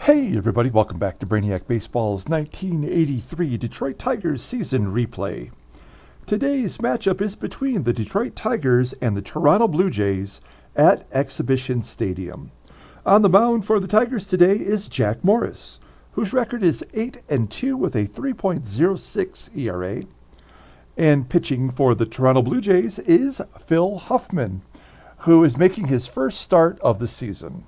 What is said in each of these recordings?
Hey everybody, welcome back to Brainiac Baseball's 1983 Detroit Tigers season replay. Today's matchup is between the Detroit Tigers and the Toronto Blue Jays at Exhibition Stadium. On the mound for the Tigers today is Jack Morris, whose record is 8-2 with a 3.06 ERA. And pitching for the Toronto Blue Jays is Phil Huffman, who is making his first start of the season.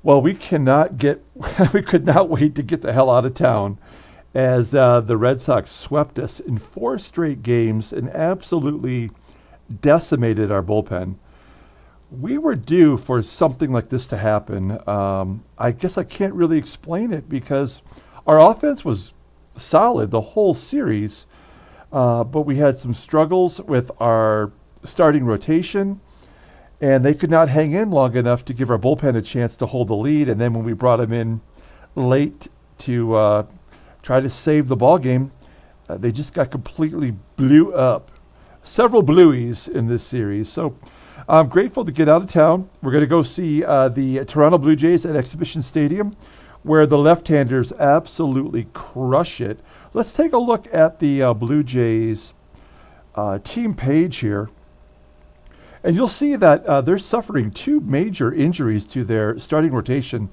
Well, we could not wait to get the hell out of town as the Red Sox swept us in 4 straight games and absolutely decimated our bullpen. We were due for something like this to happen. I guess I can't really explain it because our offense was solid the whole series, but we had some struggles with our starting rotation. And they could not hang in long enough to give our bullpen a chance to hold the lead. And then when we brought them in late to try to save the ball game, they just got completely blew up. Several blueies in this series. So I'm grateful to get out of town. We're going to go see the Toronto Blue Jays at Exhibition Stadium, where the left-handers absolutely crush it. Let's take a look at the Blue Jays team page here. And you'll see that they're suffering 2 major injuries to their starting rotation.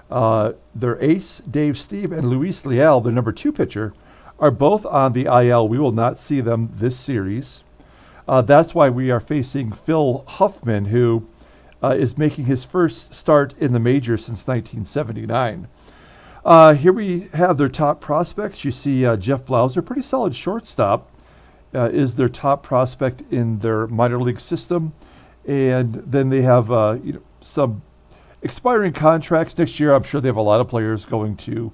Their ace, Dave Stieb, and Luis Leal, their number 2 pitcher, are both on the IL. We will not see them this series. That's why we are facing Phil Huffman, who is making his first start in the major since 1979. Here we have their top prospects. You see Jeff Blauser, pretty solid shortstop, is their top prospect in their minor league system. And then they have some expiring contracts next year. I'm sure they have a lot of players going to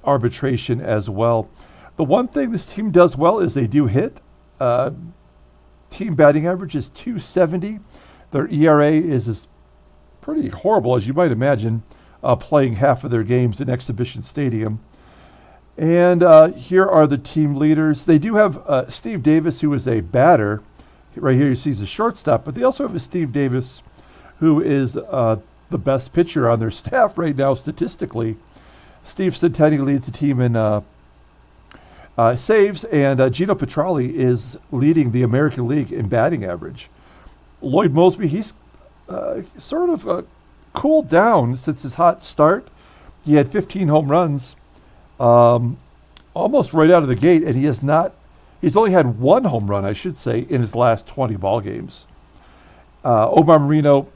arbitration as well. The one thing this team does well is they do hit. Team batting average is .270. Their ERA is pretty horrible, as you might imagine, playing half of their games in Exhibition Stadium. And here are the team leaders. They do have Steve Davis, who is a batter. Right here you see he's a shortstop, but they also have a Steve Davis, who is the best pitcher on their staff right now statistically. Steve Centeni leads the team in saves, and Geno Petralli is leading the American League in batting average. Lloyd Moseby, he's sort of cooled down since his hot start. He had 15 home runs almost right out of the gate, and he's only had 1 home run, I should say, in his last 20 ball games. Omar Marino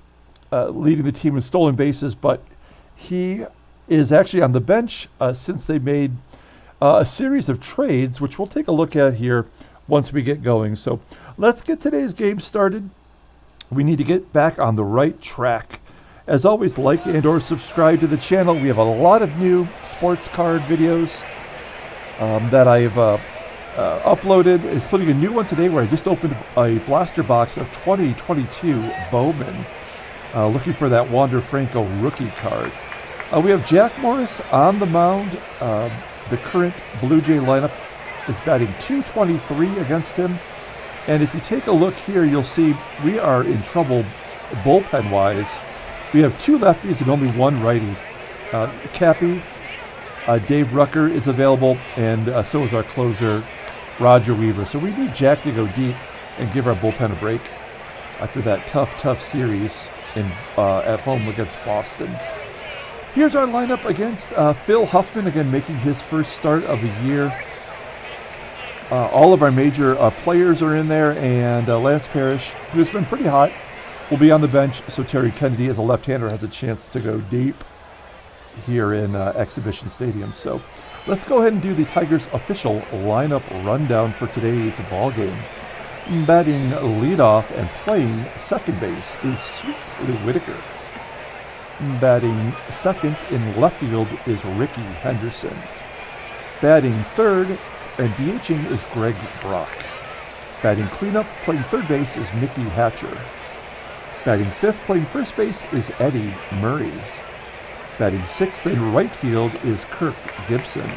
leading the team in stolen bases, but he is actually on the bench since they made a series of trades, which we'll take a look at here once we get going. So let's get today's game started. We need to get back on the right track. As always, like and or subscribe to the channel. We have a lot of new sports card videos that I've uploaded, including a new one today where I just opened a blaster box of 2022 Bowman, looking for that Wander Franco rookie card. We have Jack Morris on the mound. The current Blue Jay lineup is batting .223 against him. And if you take a look here, you'll see we are in trouble bullpen-wise. We have 2 lefties and only 1 righty. Cappy, Dave Rucker is available, and so is our closer, Roger Weaver. So we need Jack to go deep and give our bullpen a break after that tough series at home against Boston. Here's our lineup against Phil Huffman, again making his first start of the year. All of our major players are in there, and Lance Parrish, who's been pretty hot, will be on the bench, so Terry Kennedy, as a left-hander, has a chance to go deep here in Exhibition Stadium. So let's go ahead and do the Tigers' official lineup rundown for today's ball game. Batting leadoff and playing second base is Sweet Whitaker. Batting second in left field is Rickey Henderson. Batting third and DHing is Greg Brock. Batting cleanup, playing third base, is Mickey Hatcher. Batting fifth, playing first base, is Eddie Murray. Batting sixth in right field is Kirk Gibson.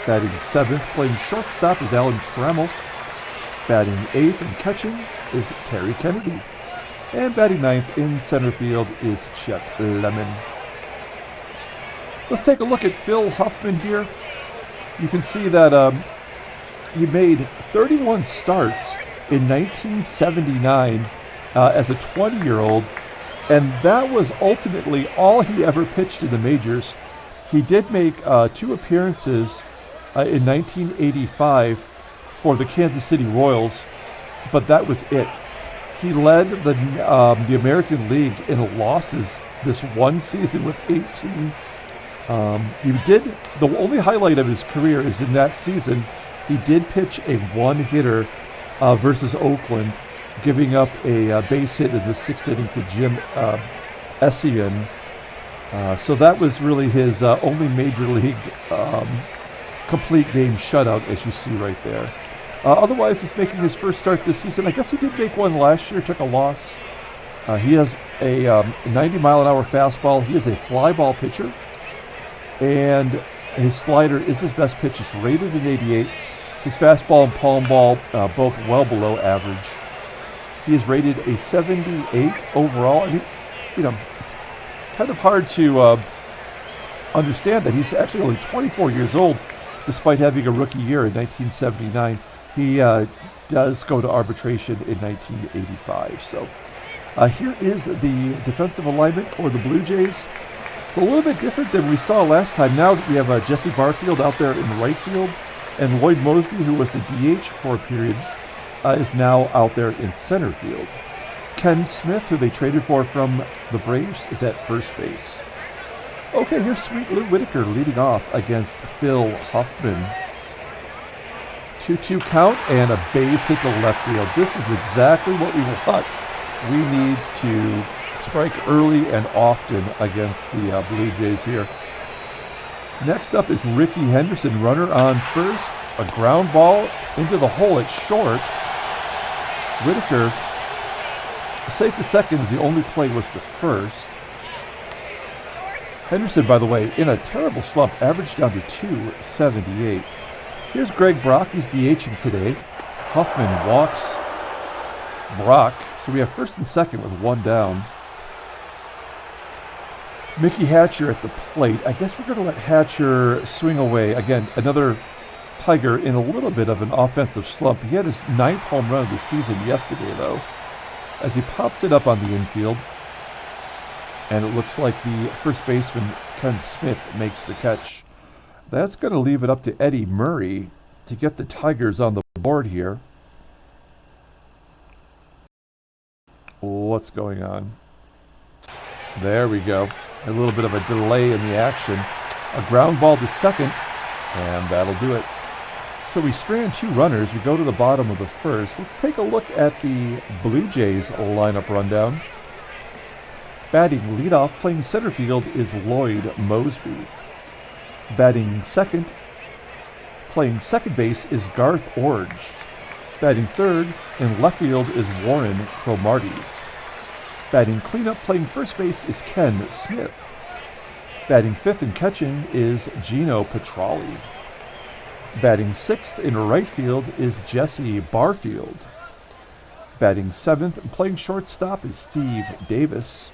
Batting seventh, playing shortstop, is Alan Trammell. Batting eighth and catching is Terry Kennedy. And batting ninth in center field is Chet Lemon. Let's take a look at Phil Huffman here. You can see that he made 31 starts in 1979 as a 20-year-old, and that was ultimately all he ever pitched in the majors. He did make 2 appearances in 1985 for the Kansas City Royals, but that was it. He led the American League in losses this one season with 18. The only highlight of his career is in that season, he did pitch a one-hitter versus Oakland, giving up a base hit in the 6th inning to Jim Essien. So that was really his only major league complete game shutout, as you see right there. Otherwise, he's making his first start this season. I guess he did make one last year, took a loss. He has a 90-mile-an-hour fastball. He is a fly ball pitcher, and his slider is his best pitch. It's rated an 88. His fastball and palm ball both well below average. He is rated a 78 overall. I mean, it's kind of hard to understand that he's actually only 24 years old, despite having a rookie year in 1979. He does go to arbitration in 1985. So here is the defensive alignment for the Blue Jays. It's a little bit different than we saw last time. Now we have Jesse Barfield out there in right field, and Lloyd Moseby, who was the DH for a period, is now out there in center field. Ken Smith, who they traded for from the Braves, is at first base. Okay, here's Sweet Lou Whitaker leading off against Phil Huffman. 2-2 count and a base hit to left field. This is exactly what we want. We need to strike early and often against the Blue Jays here. Next up is Rickey Henderson, runner on first. A ground ball into the hole at short. Whitaker, safe to second, as the only play was to first. Henderson, by the way, in a terrible slump, averaged down to 278. Here's Greg Brock. He's DHing today. Huffman walks Brock. So we have first and second with one down. Mickey Hatcher at the plate. I guess we're going to let Hatcher swing away. Again, another Tiger in a little bit of an offensive slump. He had his 9th home run of the season yesterday, though, as he pops it up on the infield. And it looks like the first baseman, Ken Smith, makes the catch. That's going to leave it up to Eddie Murray to get the Tigers on the board here. What's going on? There we go. A little bit of a delay in the action. A ground ball to second, and that'll do it. So we strand 2 runners. We go to the bottom of the first. Let's take a look at the Blue Jays lineup rundown. Batting leadoff, playing center field, is Lloyd Moseby. Batting second, playing second base, is Garth Iorg. Batting third in left field is Warren Cromartie. Batting cleanup, playing first base, is Ken Smith. Batting fifth and catching is Geno Petralli. Batting sixth in right field is Jesse Barfield. Batting seventh and playing shortstop is Steve Davis.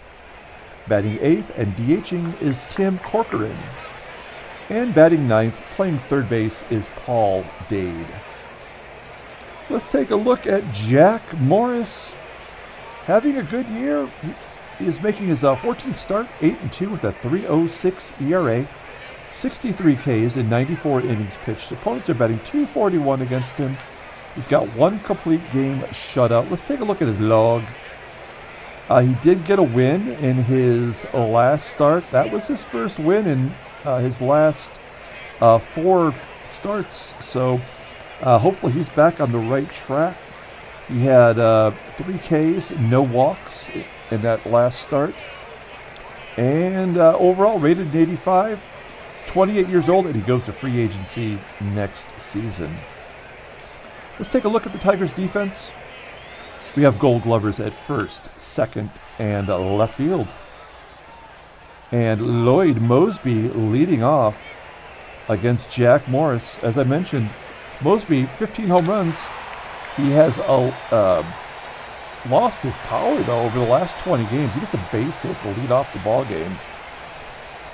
Batting eighth and DHing is Tim Corcoran. And batting ninth, playing third base, is Paul Dade. Let's take a look at Jack Morris. Having a good year. He is making his 14th start, 8-2 with a 3.06 ERA, 63 Ks in 94 innings pitched. Opponents are batting .241 against him. He's got 1 complete game shutout. Let's take a look at his log. He did get a win in his last start. That was his first win in his last 4 starts. So hopefully he's back on the right track. He had 3 Ks, no walks in that last start. And overall rated an 85. He's 28 years old, and he goes to free agency next season. Let's take a look at the Tigers' defense. We have Gold Glovers at first, second, and left field. And Lloyd Moseby leading off against Jack Morris. As I mentioned, Moseby, 15 home runs. He has lost his power, though, over the last 20 games. He gets a base hit to lead off the ball game.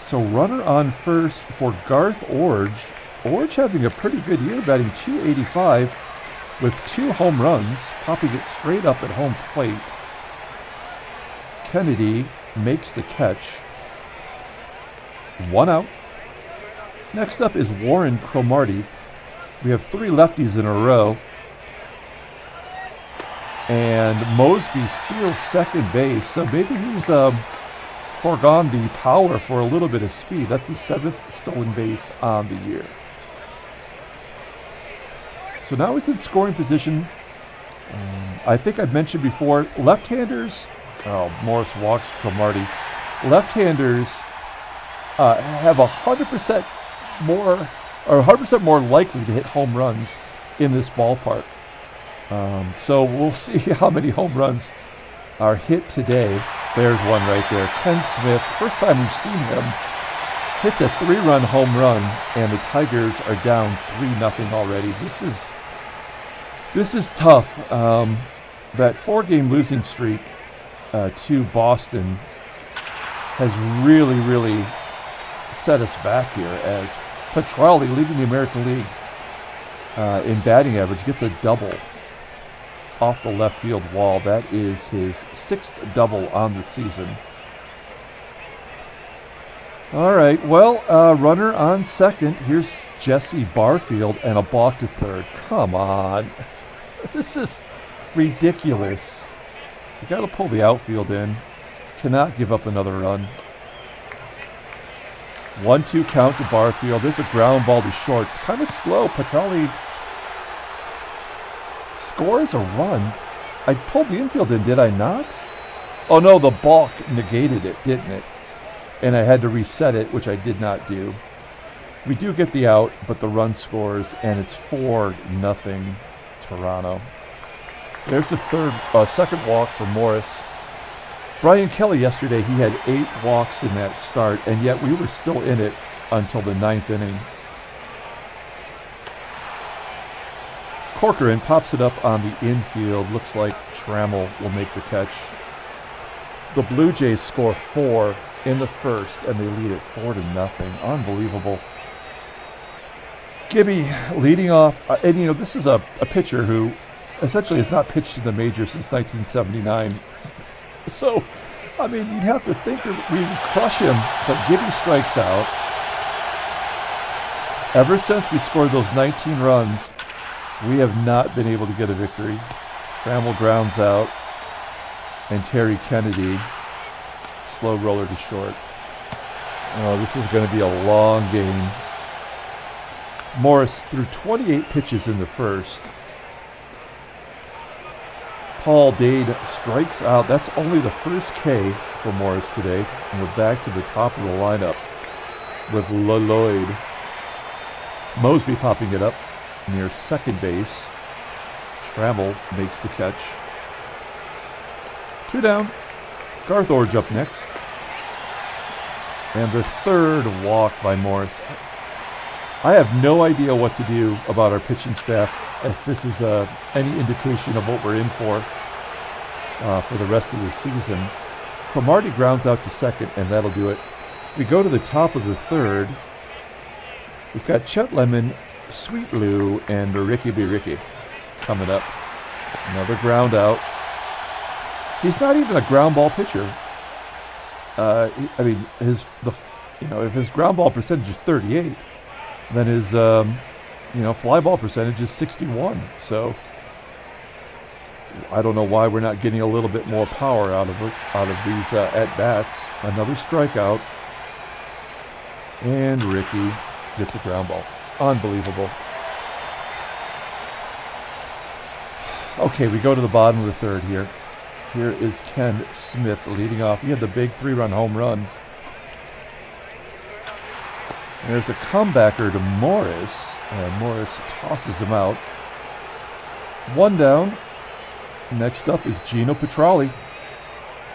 So runner on first for Garth Iorg. Iorg having a pretty good year, batting .285 with 2 home runs, popping it straight up at home plate. Kennedy makes the catch. 1 out. Next up is Warren Cromartie. We have 3 lefties in a row. And Moseby steals second base, so maybe he's foregone the power for a little bit of speed. That's his 7th stolen base on the year. So now he's in scoring position. I think I've mentioned before, left-handers, Morris walks Cromartie. Left-handers have 100% more, or 100% more likely to hit home runs in this ballpark. So we'll see how many home runs are hit today. There's one right there. Ken Smith, first time we've seen him, hits a 3-run home run, and the Tigers are down 3-0 already. This is tough. That 4-game losing streak to Boston has really set us back here, as Petralli, leading the American League in batting average, gets a double off the left field wall. That is his 6th double on the season. All right, well, runner on second. Here's Jesse Barfield and a balk to third. Come on. This is ridiculous. You got to pull the outfield in. Cannot give up another run. 1-2 count to Barfield. There's a ground ball to short. It's kind of slow. Petralli scores a run. I pulled the infield in, did I not? Oh no, the balk negated it, didn't it? And I had to reset it, which I did not do. We do get the out, but the run scores, and it's 4-0 Toronto. There's the second walk for Morris. Brian Kelly yesterday, he had 8 walks in that start, and yet we were still in it until the 9th inning. Corcoran pops it up on the infield. Looks like Trammell will make the catch. The Blue Jays score 4 in the first, and they lead it 4-0. Unbelievable. Gibby leading off, and this is a pitcher who essentially has not pitched in the majors since 1979. So, I mean, you'd have to think that we would crush him, but Gibby strikes out. Ever since we scored those 19 runs, we have not been able to get a victory. Trammell grounds out, and Terry Kennedy, slow roller to short. Oh, this is going to be a long game. Morris threw 28 pitches in the first. Paul Dade strikes out. That's only the first K for Morris today. And we're back to the top of the lineup with Lloyd. Moseby popping it up near second base. Trammell makes the catch. 2 down. Garth Iorg up next. And the third walk by Morris. I have no idea what to do about our pitching staff, if this is any indication of what we're in for the rest of the season. Cromartie grounds out to second, and that'll do it. We go to the top of the third. We've got Chet Lemon, Sweet Lou, and Rickey coming up. Another ground out. He's not even a ground ball pitcher. If his ground ball percentage is 38, then his fly ball percentage is 61. So I don't know why we're not getting a little bit more power out of these at bats. Another strikeout, and Rickey gets a ground ball. Unbelievable. Okay, we go to the bottom of the third here. Here is Ken Smith leading off. He had the big 3-run home run. There's a comebacker to Morris, and Morris tosses him out. 1 down. Next up is Geno Petralli,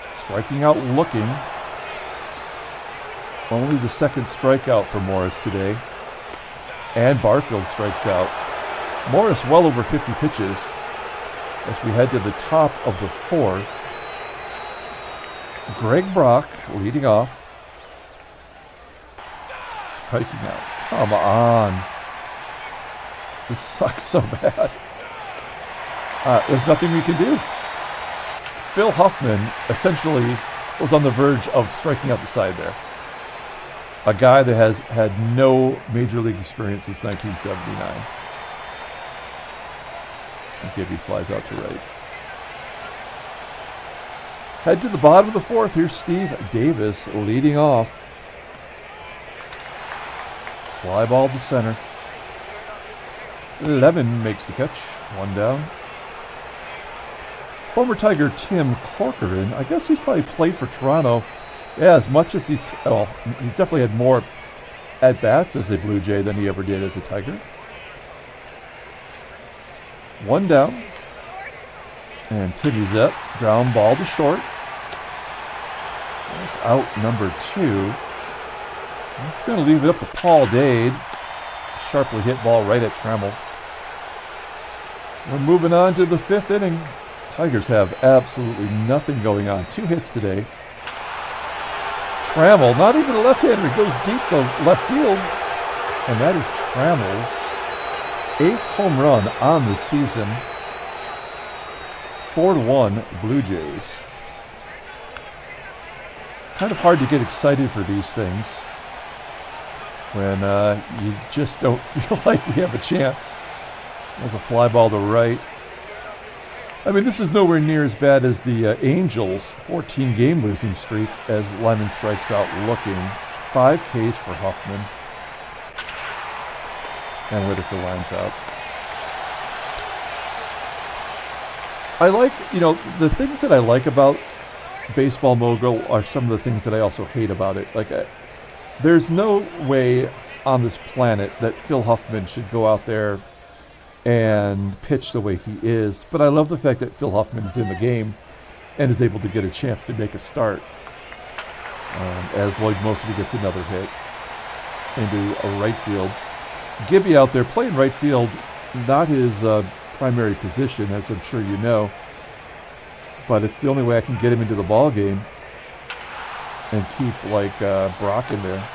striking out looking. Only the second strikeout for Morris today. And Barfield strikes out. Morris well over 50 pitches as we head to the top of the fourth. Greg Brock leading off. striking out. Come on. This sucks so bad. There's nothing we can do. Phil Huffman essentially was on the verge of striking out the side there. A guy that has had no major league experience since 1979. And Gibby flies out to right. Head to the bottom of the fourth. Here's Steve Davis leading off. Fly ball to center. Lemon makes the catch. One down. Former Tiger Tim Corcoran. I guess he's probably played for Toronto. Yeah, as much as he's definitely had more at-bats as a Blue Jay than he ever did as a Tiger. One down. And Timmy's up. Ground ball to short. That's out number 2. That's going to leave it up to Paul Dade. Sharply hit ball right at Trammell. We're moving on to the 5th inning. Tigers have absolutely nothing going on. 2 hits today. Trammell, not even a left-hander, goes deep to left field. And that is Trammell's 8th home run on the season. 4-1 Blue Jays. Kind of hard to get excited for these things when you just don't feel like we have a chance. There's a fly ball to right. I mean, this is nowhere near as bad as the Angels' 14-game losing streak as Lyman strikes out looking. 5 Ks for Huffman. And Whitaker lines out. I like, the things that I like about Baseball Mogul are some of the things that I also hate about it. Like, there's no way on this planet that Phil Huffman should go out there and pitch the way he is. But I love the fact that Phil Huffman is in the game and is able to get a chance to make a start. As Lloyd Moseby gets another hit into a right field. Gibby out there playing right field, not his primary position, as I'm sure you know. But it's the only way I can get him into the ball game and keep Brock in there.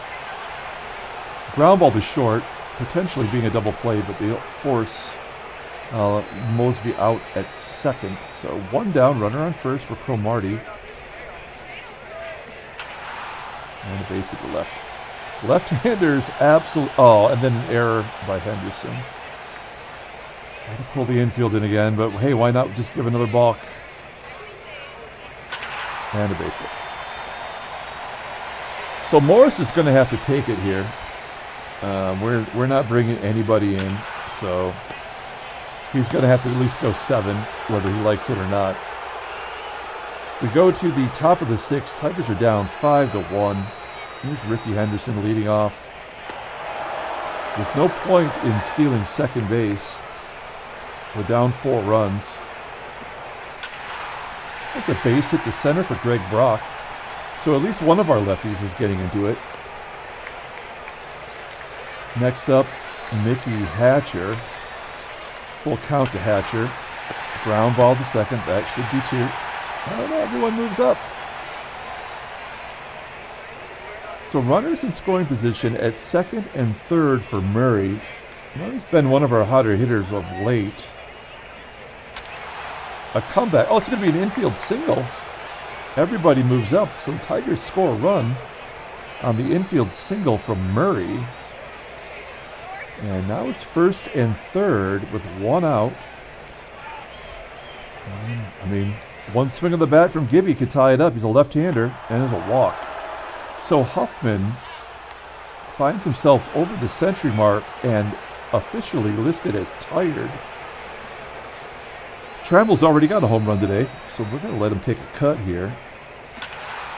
Ground ball to short, potentially being a double play, but they'll force Moseby out at second. So 1 down, runner on first for Cromartie. And a base hit to left. Left-handers absolutely. Oh, and then an error by Henderson. Had to pull the infield in again, but hey, why not just give another balk? And a base hit. So Morris is going to have to take it here. We're not bringing anybody in, so he's going to have to at least go 7, whether he likes it or not. We go to the top of the 6th. Tigers are down 5-1. Here's Rickey Henderson leading off. There's no point in stealing second base. We're down 4 runs. That's a base hit to center for Greg Brock. So at least one of our lefties is getting into it. Next up, Mickey Hatcher. Full count to Hatcher. Ground ball to second. That should be 2. Oh, no, everyone moves up. So runners in scoring position at second and third for Murray. Murray's been one of our hotter hitters of late. A comeback. Oh, it's going to be an infield single. Everybody moves up. So the Tigers score a run on the infield single from Murray. And now it's first and third with 1 out. I mean, one swing of the bat from Gibby could tie it up. He's a left-hander, and there's a walk. So Huffman finds himself over the century mark and officially listed as tired. Trammell's already got a home run today, so we're going to let him take a cut here.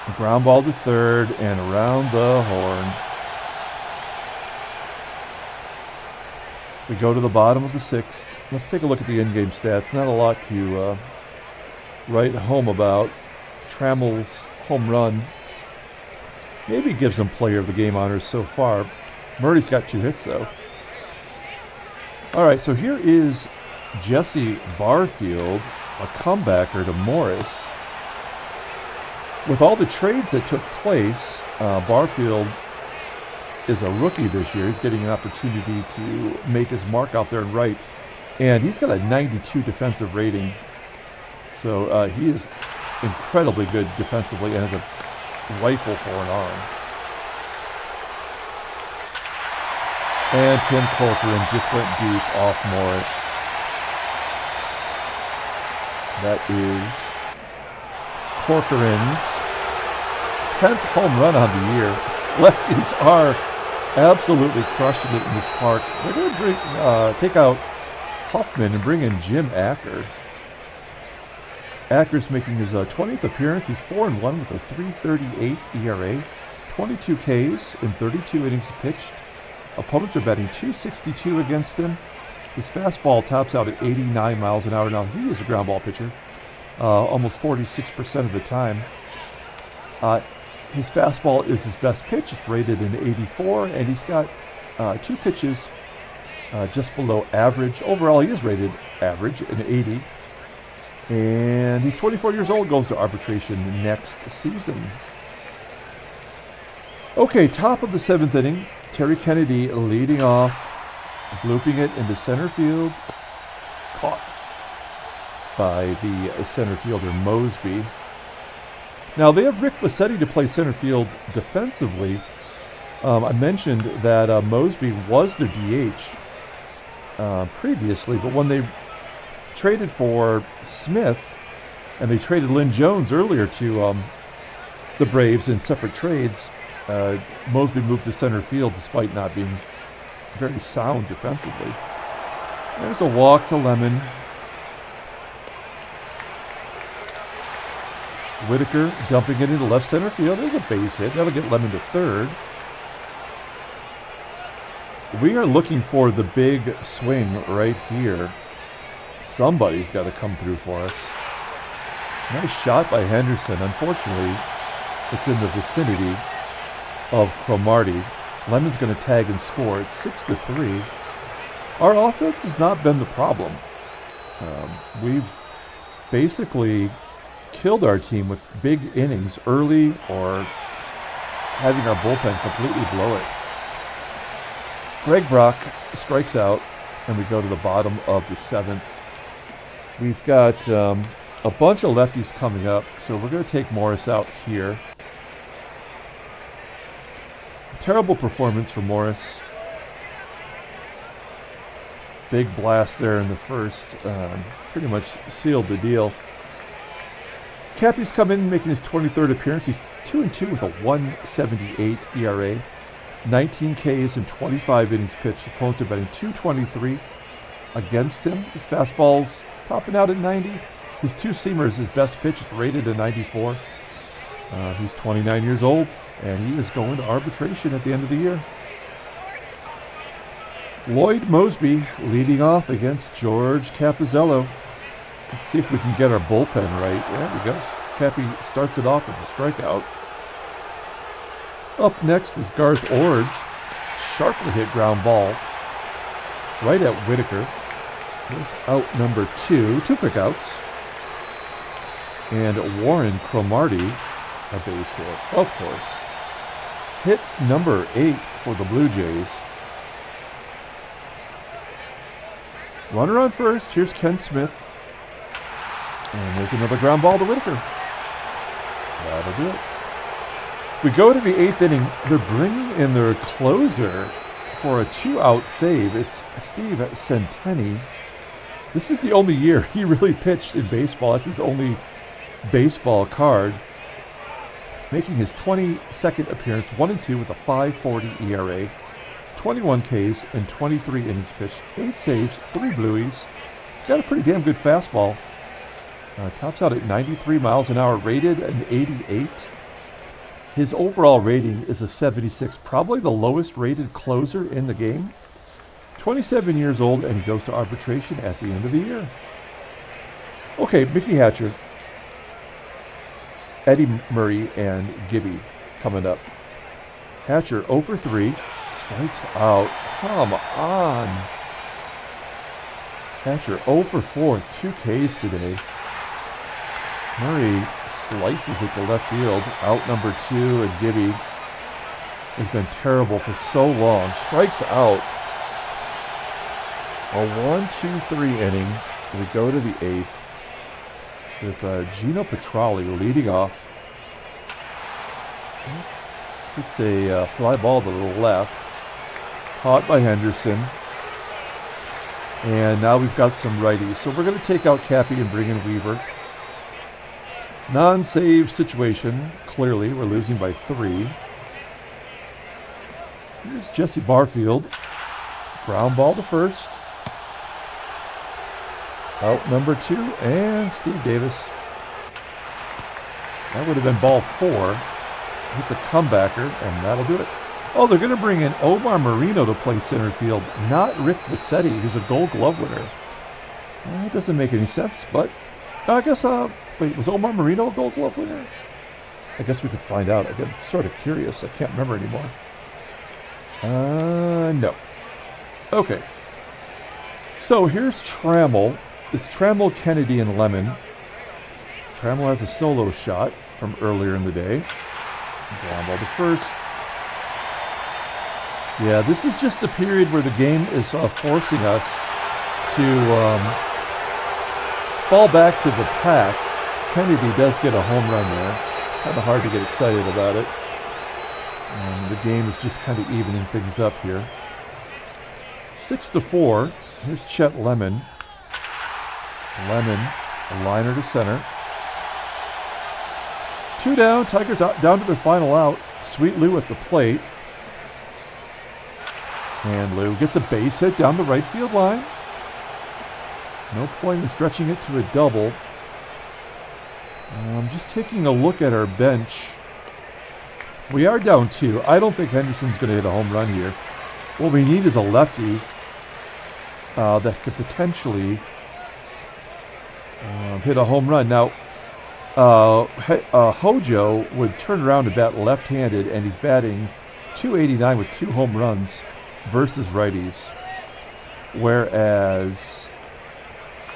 A ground ball to third and around the horn. We go to the bottom of the 6th. Let's take a look at the in-game stats. Not a lot to write home about. Trammell's home run maybe gives him player of the game honors so far. Murray's got 2 hits, though. All right, so here is Jesse Barfield, a comebacker to Morris. With all the trades that took place, Barfield is a rookie this year. He's getting an opportunity to make his mark out there in right. And he's got a 92 defensive rating. So he is incredibly good defensively and has a rifle for an arm. And Tim Corcoran just went deep off Morris. That is Corcoran's 10th home run on the year. Lefties are absolutely crushing it in this park. They're going to take out Huffman and bring in Jim Acker. Acker's making his 20th appearance. He's 4-1 with a 3.38 ERA, 22 Ks in 32 innings pitched. Opponents are batting .262 against him. His fastball tops out at 89 miles an hour. Now, he is a ground ball pitcher, almost 46% of the time. His fastball is his best pitch. It's rated an 84, and he's got 2 pitches just below average. Overall, he is rated average, an 80. And he's 24 years old, goes to arbitration next season. Okay, top of the 7th inning. Terry Kennedy leading off, blooping it into center field. Caught by the center fielder, Moseby. Now, they have Rick Bassetti to play center field defensively. I mentioned that Moseby was their DH previously, but when they traded for Smith, and they traded Lynn Jones earlier to the Braves in separate trades, Moseby moved to center field despite not being very sound defensively. There's a walk to Lemon. Whitaker dumping it into left center field. There's a base hit. That'll get Lemon to third. We are looking for the big swing right here. Somebody's got to come through for us. Nice shot by Henderson. Unfortunately, it's in the vicinity of Cromartie. Lemon's going to tag and score. It's 6-3. Our offense has not been the problem. We've basically killed our team with big innings early or having our bullpen completely blow it. Greg Brock strikes out, and we go to the bottom of the 7th. We've got a bunch of lefties coming up, so we're going to take Morris out here. A terrible performance for Morris. Big blast there in the first. Pretty much sealed the deal. Cappy's come in making his 23rd appearance. He's 2-2 with a 1.78 ERA. 19 Ks in 25 innings pitched. Opponents are batting .223 against him. His fastball's topping out at 90. His 2-seamer is his best pitch. It's rated at 94. He's 29 years old, and he is going to arbitration at the end of the year. Lloyd Moseby leading off against George Capizzello. Let's see if we can get our bullpen right. There we go. Cappy starts it off with a strikeout. Up next is Garth Iorg. Sharply hit ground ball right at Whitaker. There's out number 2. 2 quick outs. And Warren Cromartie, a base hit, of course. Hit number 8 for the Blue Jays. Runner on first. Here's Ken Smith. And there's another ground ball to Whitaker. That'll do it. We go to the 8th inning. They're bringing in their closer for a 2-out save. It's Steve Centeni. This is the only year he really pitched in baseball. That's his only baseball card. Making his 22nd appearance, 1-2 with a 5.40 ERA. 21 Ks and 23 innings pitched. 8 saves, 3 blueies. He's got a pretty damn good fastball. Tops out at 93 miles an hour, rated an 88. His overall rating is a 76, probably the lowest rated closer in the game. 27 years old, and he goes to arbitration at the end of the year. Okay, Mickey Hatcher, Eddie Murray, and Gibby coming up. Hatcher 0-for-3, strikes out. Come on. Hatcher 0-for-4, 2 Ks today. Murray slices it to left field. Out number 2, and Gibby has been terrible for so long. Strikes out. A 1-2-3 inning. We go to the 8th with Geno Petralli leading off. It's a fly ball to the left. Caught by Henderson. And now we've got some righties. So we're going to take out Cappy and bring in Weaver. Non-save situation. Clearly, we're losing by 3. Here's Jesse Barfield. Ground ball to first. Out number 2, and Steve Davis. That would have been ball 4. Hits a comebacker, and that'll do it. Oh, they're going to bring in Omar Marino to play center field, not Rick Bassetti, who's a Gold Glove winner. That doesn't make any sense, but I guess, wait, was Omar Marino a Gold Glove winner? I guess we could find out. I'm sort of curious. I can't remember anymore. No. Okay. So here's Trammell. It's Trammell, Kennedy, and Lemon. Trammell has a solo shot from earlier in the day. Ground ball to first. Yeah, this is just the period where the game is forcing us to fall back to the pack. Kennedy does get a home run there. It's kind of hard to get excited about it. And the game is just kind of evening things up here. 6-4. Here's Chet Lemon. Lemon, a liner to center. 2 down. Tigers out, down to their final out. Sweet Lou at the plate. And Lou gets a base hit down the right field line. No point in stretching it to a double. Just taking a look at our bench. We are down 2. I don't think Henderson's going to hit a home run here. What we need is a lefty that could potentially hit a home run. Now, Hojo would turn around and bat left-handed, and he's batting .289 with 2 home runs versus righties, whereas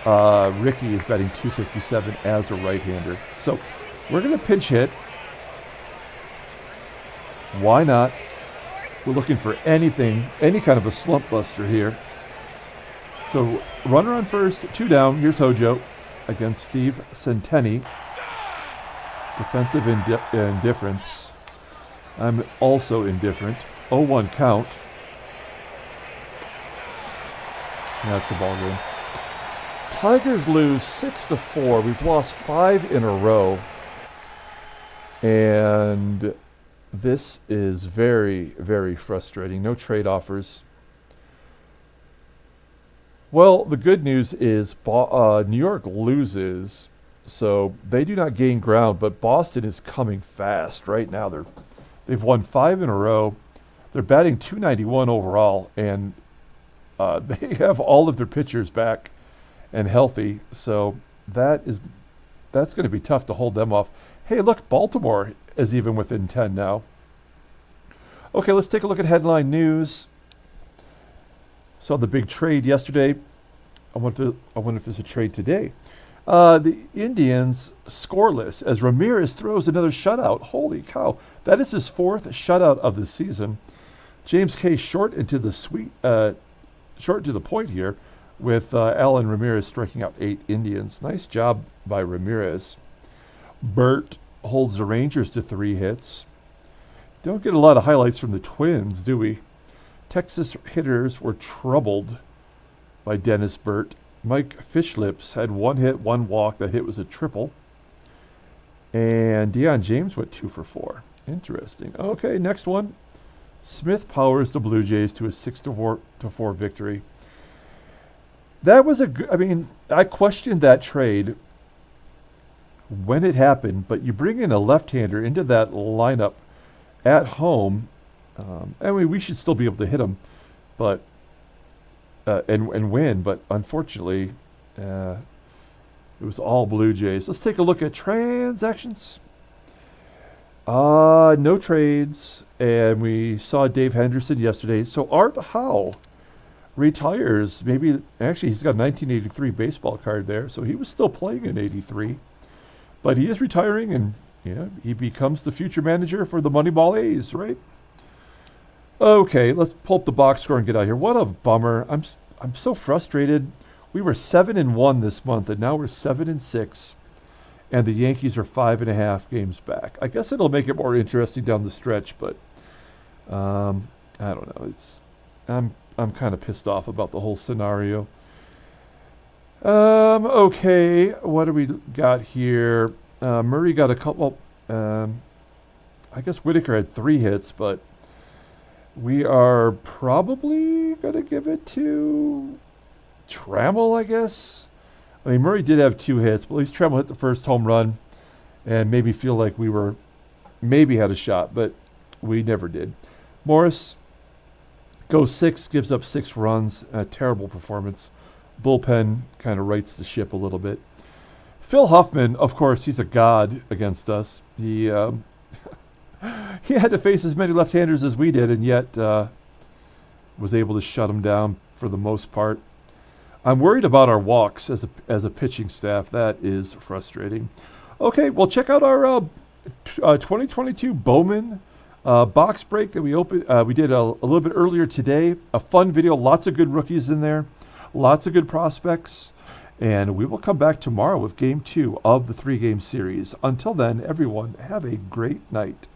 Rickey is batting .257 as a right-hander. So we're going to pinch hit. Why not? We're looking for anything, any kind of a slump buster here. So runner on first, 2 down. Here's Hojo against Steve Centeni. Defensive indifference. I'm also indifferent. 0-1 count. And that's the ball game. Tigers lose 6-4. We've lost 5 in a row. And this is very, very frustrating. No trade offers. Well, the good news is New York loses, so they do not gain ground, but Boston is coming fast right now. They've won 5 in a row. They're batting .291 overall, and they have all of their pitchers back and healthy, so that's going to be tough to hold them off. Hey, look, Baltimore is even within 10 now. Okay, let's take a look at headline news. Saw the big trade yesterday. I wonder if there's a trade today. The Indians scoreless as Ramirez throws another shutout. Holy cow. That is his 4th shutout of the season. James K. short into the point here with Alan Ramirez striking out 8 Indians. Nice job by Ramirez. Burt holds the Rangers to 3 hits. Don't get a lot of highlights from the Twins, do we? Texas hitters were troubled by Dennis Burt. Mike Fishlips had 1 hit, 1 walk. That hit was a triple. And Deion James went 2 for 4. Interesting. Okay, next one. Smith powers the Blue Jays to a 6-4 victory. That was I questioned that trade when it happened, but you bring in a left-hander into that lineup at home. We should still be able to hit him, but and win. But unfortunately, it was all Blue Jays. Let's take a look at transactions. No trades, and we saw Dave Henderson yesterday. So Art Howe retires. Maybe actually he's got a 1983 baseball card there, so he was still playing in '83, but he is retiring, and he becomes the future manager for the Moneyball A's, right? Okay, let's pull up the box score and get out of here. What a bummer. I'm so frustrated. We were 7-1 this month, and now we're 7-6, and the Yankees are 5.5 games back. I guess it'll make it more interesting down the stretch, but I don't know. I'm kind of pissed off about the whole scenario. Okay, what do we got here? Murray got a couple. I guess Whitaker had 3 hits, but we are probably going to give it to Trammell, I guess. I mean, Murray did have 2 hits, but at least Trammell hit the first home run and made me feel like we were maybe had a shot, but we never did. Morris goes 6, gives up 6 runs. A terrible performance. Bullpen kind of rights the ship a little bit. Phil Huffman, of course, he's a god against us. He he had to face as many left-handers as we did, and yet was able to shut them down for the most part. I'm worried about our walks as a pitching staff. That is frustrating. Okay, well, check out our 2022 Bowman box break that we opened. We did a little bit earlier today. A fun video, lots of good rookies in there, lots of good prospects. And we will come back tomorrow with Game 2 of the 3-game series. Until then, everyone, have a great night.